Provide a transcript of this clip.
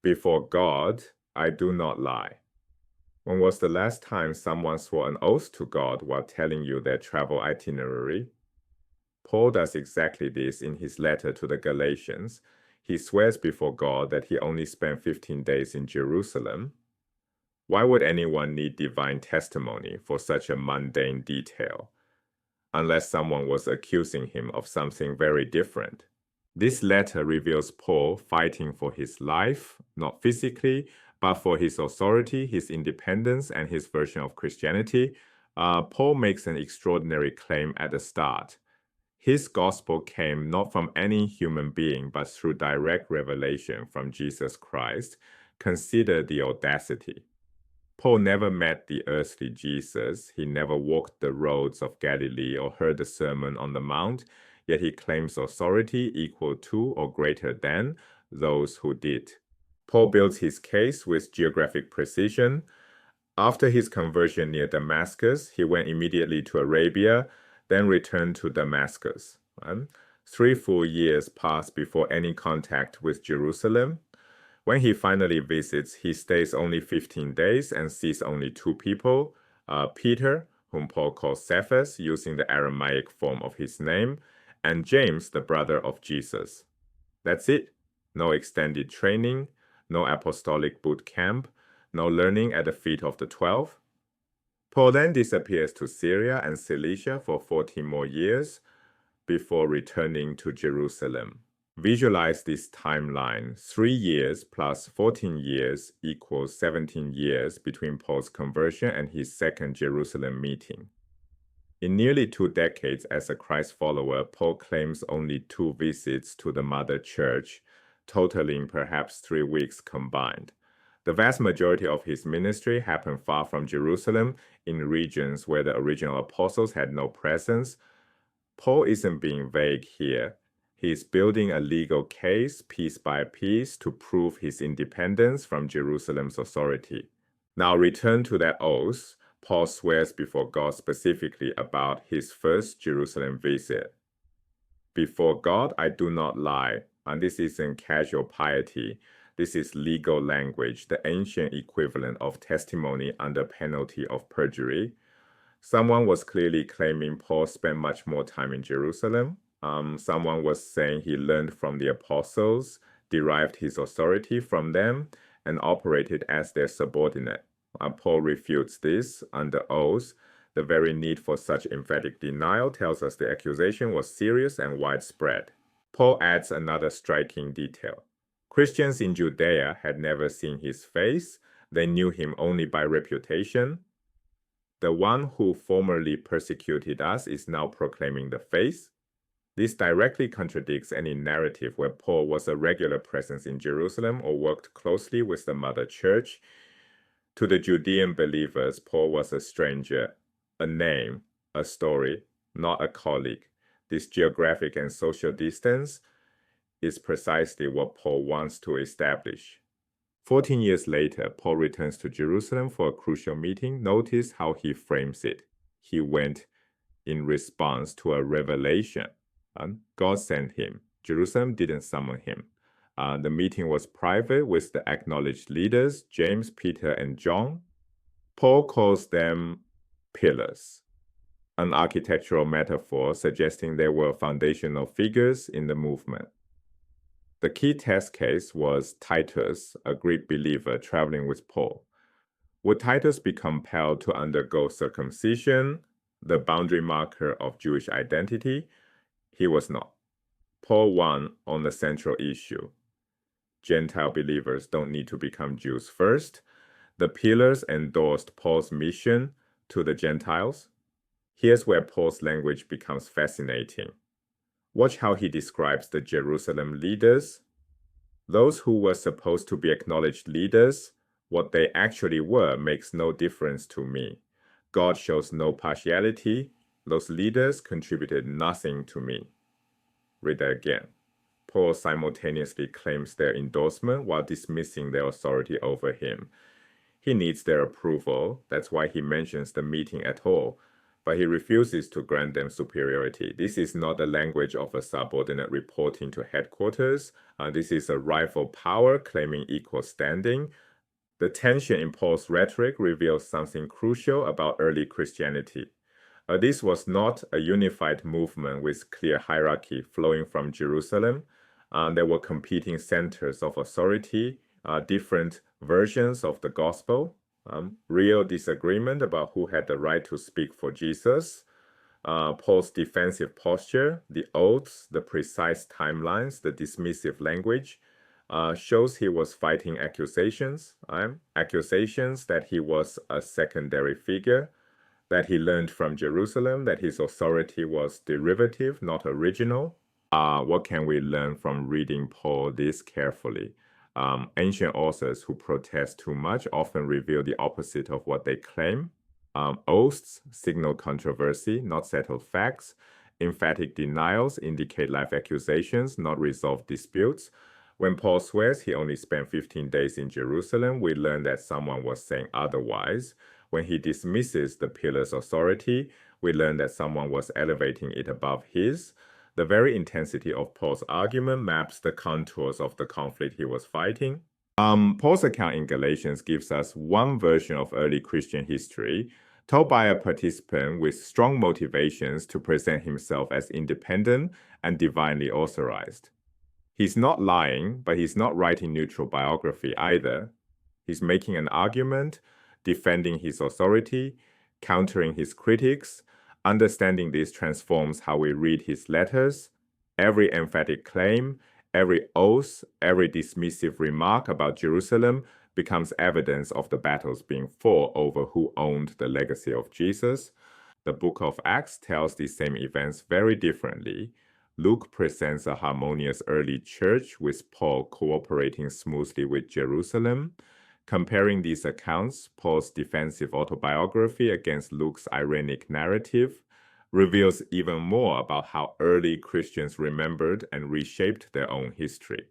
Before God, I do not lie. When was the last time someone swore an oath to God while telling you their travel itinerary? Paul does exactly this in his letter to the Galatians. He swears before God that he only spent 15 days in Jerusalem. Why would anyone need divine testimony for such a mundane detail, unless someone was accusing him of something very different? This letter reveals Paul fighting for his life, not physically, but for his authority, his independence, and his version of Christianity. Paul makes an extraordinary claim at the start. His gospel came not from any human being, but through direct revelation from Jesus Christ. Consider the audacity. Paul never met the earthly Jesus. He never walked the roads of Galilee or heard the Sermon on the Mount, yet he claims authority equal to or greater than those who did. Paul builds his case with geographic precision. After his conversion near Damascus, he went immediately to Arabia, then returned to Damascus. 3 full years passed before any contact with Jerusalem. When he finally visits, he stays only 15 days and sees only 2 people, Peter, whom Paul calls Cephas, using the Aramaic form of his name, and James, the brother of Jesus. That's it. No extended training, no apostolic boot camp, no learning at the feet of the 12. Paul then disappears to Syria and Cilicia for 14 more years before returning to Jerusalem. Visualize this timeline. 3 years plus 14 years equals 17 years between Paul's conversion and his second Jerusalem meeting. In nearly 2 decades as a Christ follower, Paul claims only 2 visits to the mother church, totaling perhaps 3 weeks combined. The vast majority of his ministry happened far from Jerusalem, in regions where the original apostles had no presence. Paul isn't being vague here. He is building a legal case piece by piece to prove his independence from Jerusalem's authority. Now return to that oath. Paul swears before God specifically about his first Jerusalem visit. Before God, I do not lie. And this isn't casual piety. This is legal language, the ancient equivalent of testimony under penalty of perjury. Someone was clearly claiming Paul spent much more time in Jerusalem. Someone was saying he learned from the apostles, derived his authority from them, and operated as their subordinate. Paul refutes this under oath. The very need for such emphatic denial tells us the accusation was serious and widespread. Paul adds another striking detail. Christians in Judea had never seen his face. They knew him only by reputation. The one who formerly persecuted us is now proclaiming the faith. This directly contradicts any narrative where Paul was a regular presence in Jerusalem or worked closely with the mother church. To the Judean believers, Paul was a stranger, a name, a story, not a colleague. This geographic and social distance is precisely what Paul wants to establish. 14 years later, Paul returns to Jerusalem for a crucial meeting. Notice how he frames it. He went in response to a revelation. God sent him. Jerusalem didn't summon him. The meeting was private with the acknowledged leaders, James, Peter, and John. Paul calls them pillars, an architectural metaphor suggesting they were foundational figures in the movement. The key test case was Titus, a Greek believer traveling with Paul. Would Titus be compelled to undergo circumcision, the boundary marker of Jewish identity? He was not. Paul won on the central issue. Gentile believers don't need to become Jews first. The pillars endorsed Paul's mission to the Gentiles. Here's where Paul's language becomes fascinating. Watch how he describes the Jerusalem leaders. Those who were supposed to be acknowledged leaders, what they actually were makes no difference to me. God shows no partiality. Those leaders contributed nothing to me. Read that again. Paul simultaneously claims their endorsement while dismissing their authority over him. He needs their approval. That's why he mentions the meeting at all. but he refuses to grant them superiority. This is not the language of a subordinate reporting to headquarters. This is a rival power claiming equal standing. The tension in Paul's rhetoric reveals something crucial about early Christianity. This was not a unified movement with clear hierarchy flowing from Jerusalem. There were competing centers of authority, different versions of the gospel, real disagreement about who had the right to speak for Jesus, Paul's defensive posture, the oaths, the precise timelines, the dismissive language, shows he was fighting accusations that he was a secondary figure, that he learned from Jerusalem, that his authority was derivative, not original. What can we learn from reading Paul this carefully? Ancient authors who protest too much often reveal the opposite of what they claim. Oaths signal controversy, not settled facts. Emphatic denials indicate live accusations, not resolved disputes. When Paul swears he only spent 15 days in Jerusalem, we learn that someone was saying otherwise. When he dismisses the pillar's authority, we learn that someone was elevating it above his. The very intensity of Paul's argument maps the contours of the conflict he was fighting. Paul's account in Galatians gives us one version of early Christian history, told by a participant with strong motivations to present himself as independent and divinely authorized. He's not lying, but he's not writing neutral biography either. He's making an argument, defending his authority, countering his critics. Understanding this transforms how we read his letters. Every emphatic claim, every oath, every dismissive remark about Jerusalem becomes evidence of the battles being fought over who owned the legacy of Jesus. The book of Acts tells these same events very differently. Luke presents a harmonious early church with Paul cooperating smoothly with Jerusalem. Comparing these accounts, Paul's defensive autobiography against Luke's ironic narrative reveals even more about how early Christians remembered and reshaped their own history.